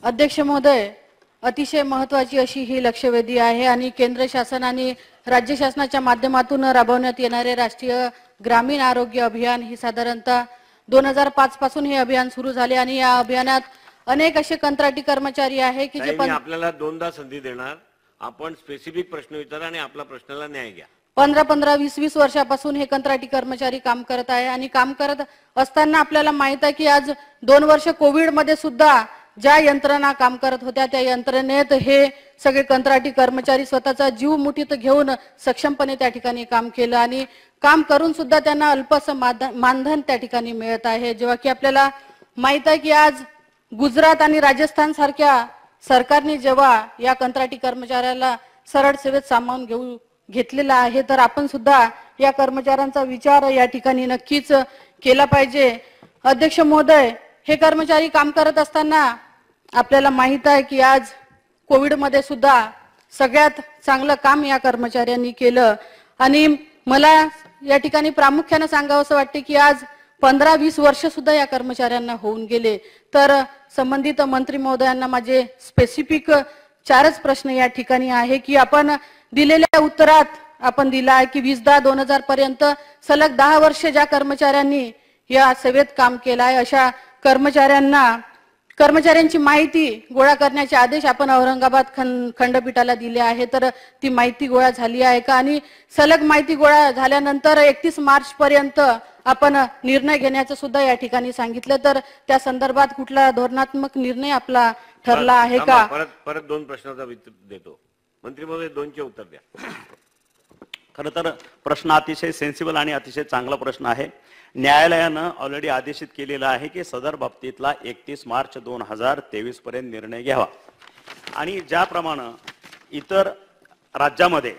अध्यक्ष महोदय, अतिशय महत्त्वाची अशी ही लक्षवेधी आहे आणि केंद्र शासन आणि राज्य शासनाच्या माध्यमातून राबवण्यात येणारे राष्ट्रीय ग्रामीण आरोग्य अभियान ही साधारणतः 2005 पासून हे अभियान सुरू झाले आणि या अभियानात अनेक असे कंत्राटी कर्मचारी आहे की जे आपल्याला दोनदा संधी देणार, आपण स्पेसिफिक प्रश्न विचारा आणि आपला प्रश्नाला न्याय घ्या। 15 20 वर्षापासून हे कंत्राटी कर्मचारी काम करत आहे आणि काम करत असताना आपल्याला माहित आहे की आज 2 वर्ष कोविड मध्ये सुद्धा ज्या यंत्रणा काम करत होत्या त्या यंत्रणेत हे सगळे कंत्राटी कर्मचारी स्वतःचा जीव मुठीत घेऊन सक्षमपणे त्या ठिकाणी काम केलं आणि काम करून सुद्धा त्यांना अल्पसं मानधन त्या ठिकाणी मिळत आहे। जेव्हा की आपल्याला माहित आहे की आज गुजरात आणि राजस्थान सारख्या सरकारने जेव्हा या कंत्राटी कर्मचाऱ्याला सरळ सेवेत सामावून घेतलेला आहे तर आपण सुद्धा या कर्मचाऱ्यांचा विचार या ठिकाणी नक्कीच केला पाहिजे। अध्यक्ष महोदय, हे कर्मचारी काम करत असताना आपल्याला माहित आहे की आज कोविड मध्ये सुद्धा सगळ्यात चांगलं काम या कर्मचाऱ्यांनी केलं आणि मला या ठिकाणी प्रामुख्याने सांगावंसं वाटते की आज 15 20 वर्ष सुद्धा या कर्मचाऱ्यांना होऊन गेले। तर संबंधित मंत्री महोदयांना माझे स्पेसिफिक 4च प्रश्न या ठिकाणी आहे की आपण दिलेल्या उत्तरात आपण दिला आहे की 2010-2000 पर्यंत सलग 10 वर्ष ज्या कर्मचाऱ्यांनी या सेवेत काम केलं आहे अशा कर्मचाऱ्यांची माहिती गोळा करण्याचे आदेश आपण औरंगाबाद खंडपीठाला दिले आहे। तर ती माहिती गोळा झाली आहे का आणि सलग माहिती गोळा झाल्यानंतर 31 मार्च पर्यंत आपण निर्णय घेण्याचं सुद्धा या ठिकाणी सांगितलं, तर त्या संदर्भात कुठला धोरणात्मक निर्णय आपला ठरला आहे का? परत 2 प्रश्नाचा देतो मंत्री महोदय, 2चे उत्तर द्या। खरं तर प्रश्न अतिशय सेन्सिबल आणि अतिशय चांगला प्रश्न आहे। न्यायालयानं ऑलरेडी आदेशित केलेला आहे की सदर बाबतीतला 31 मार्च 2023 पर्यंत निर्णय घ्यावा आणि ज्याप्रमाणे इतर राज्यामध्ये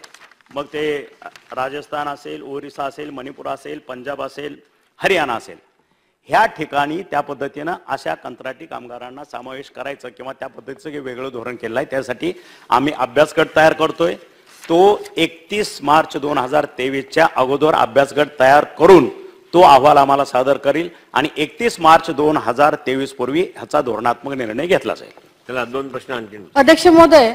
मग ते राजस्थान असेल, ओरिसा असेल, मणिपूर असेल, पंजाब असेल, हरियाणा असेल, ह्या ठिकाणी त्या पद्धतीनं अशा कंत्राटी कामगारांना समावेश करायचं किंवा त्या पद्धतीचं वेगळं धोरण केलं आहे। त्यासाठी आम्ही अभ्यासगट तयार करतोय। तो 31 मार्च 2023च्या अगोदर अभ्यासगट तयार करून तो अहवाल आम्हाला सादर करील आणि 31 मार्च 2023 पूर्वी ह्याचा धोरणात्मक निर्णय घेतला जाईल। चला 2 प्रश्न आणखी। अध्यक्ष महोदय,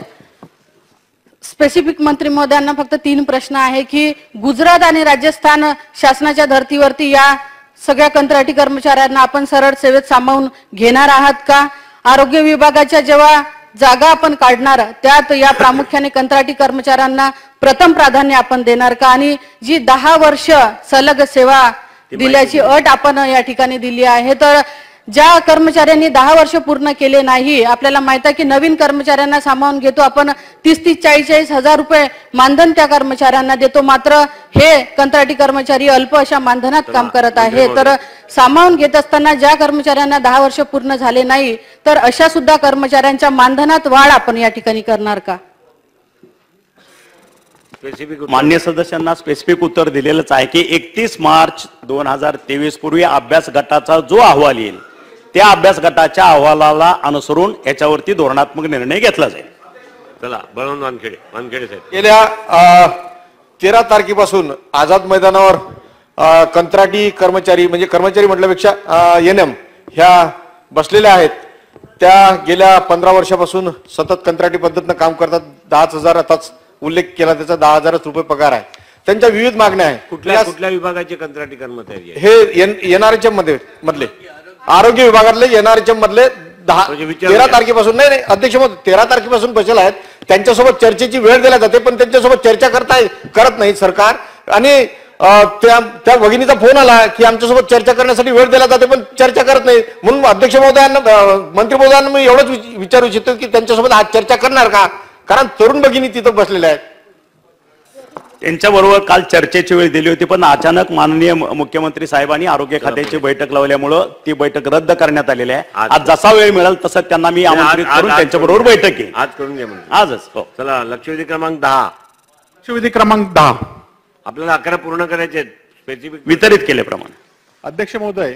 स्पेसिफिक मंत्री महोदयांना फक्त 3 प्रश्न आहे की गुजरात आणि राजस्थान शासनाच्या धर्तीवरती या सगळ्या कंत्राटी कर्मचाऱ्यांना आपण सरळ सेवेत सामावून घेणार आहात का? आरोग्य विभागाच्या जेव्हा जागा आपण काढणार त्यात या प्रामुख्याने कंत्राटी कर्मचाऱ्यांना प्रथम प्राधान्य आपण देणार का? आणि जी 10 वर्ष सलग सेवा दिल्याची अट आपण या ठिकाणी दिली आहे, तर ज्या कर्मचाऱ्यांनी 10 वर्ष पूर्ण केले नाही, आपल्याला माहित आहे की नवीन कर्मचाऱ्यांना सामावून घेतो आपण 30-40 हजार रुपये मानधन त्या कर्मचाऱ्यांना देतो, मात्र हे कंत्राटी कर्मचारी अल्प अशा मानधनात काम करत आहे। तर सामावून घेत असताना ज्या कर्मचाऱ्यांना 10 वर्ष पूर्ण झाले नाही तर अशा सुद्धा कर्मचाऱ्यांच्या मानधनात वाढ आपण या ठिकाणी करणार का? मान्य सदस्यांना स्पेसिफिक उत्तर दिलेलंच आहे की 31 मार्च 2023 पूर्वी अभ्यास गटाचा जो अहवाल येईल त्या अभ्यास गटाच्या अहवालाला अनुसरून याच्यावरती धोरणात्मक निर्णय घेतला जाईल। चला बळवंत वानखेडे साहेब। गेल्या 13 तारखेपासून आझाद मैदानावर कंत्राटी कर्मचारी म्हणजे कर्मचारी म्हटल्यापेक्षा एनएम ह्या बसलेल्या आहेत। त्या गेल्या 15 वर्षापासून सतत कंत्राटी पद्धतीने काम करतात। 10,000 आताच उल्लेख केला त्याचा 10,000 रुपये पगार आहे। त्यांच्या विविध मागण्या आहेत। कुठल्या विभागाचे कंत्राटी कर्मचारी आहे? हे एनआरएचएम मधले आरोग्य विभागातले एनआरएचएम मधले 13 तारखेपासून नाही अध्यक्ष महोदय 13 तारखेपासून बसेल आहेत। त्यांच्यासोबत चर्चेची वेळ दिली जाते पण त्यांच्यासोबत चर्चा करत नाही सरकार आणि त्या भगिनीचा फोन आला की आमच्यासोबत चर्चा करण्यासाठी वेळ दिला जाते पण चर्चा करत नाही। म्हणून अध्यक्ष महोदयांना मंत्री महोदयांना मी एवढंच विचारू इच्छितो की त्यांच्यासोबत आज चर्चा करणार का? कारण तरुण भगिनी तिथं बसलेल्या आहेत। त्यांच्याबरोबर काल चर्चेची वेळ दिली होती पण अचानक माननीय मुख्यमंत्री साहेबांनी आरोग्य खात्याची बैठक लावल्यामुळे ती बैठक रद्द करण्यात आलेली आहे। आज जसा वेळ मिळेल तसं त्यांना मी आमंत्रित करून त्यांच्याबरोबर बैठक घेईन। आज करून घ्या म्हणजे आजच। हो चला लक्षवेधी क्रमांक 10। लक्षवेधी क्रमांक 10 आपल्याला 11 पूर्ण करायचे स्पेसिफिक वितरित केल्याप्रमाणे। अध्यक्ष महोदय,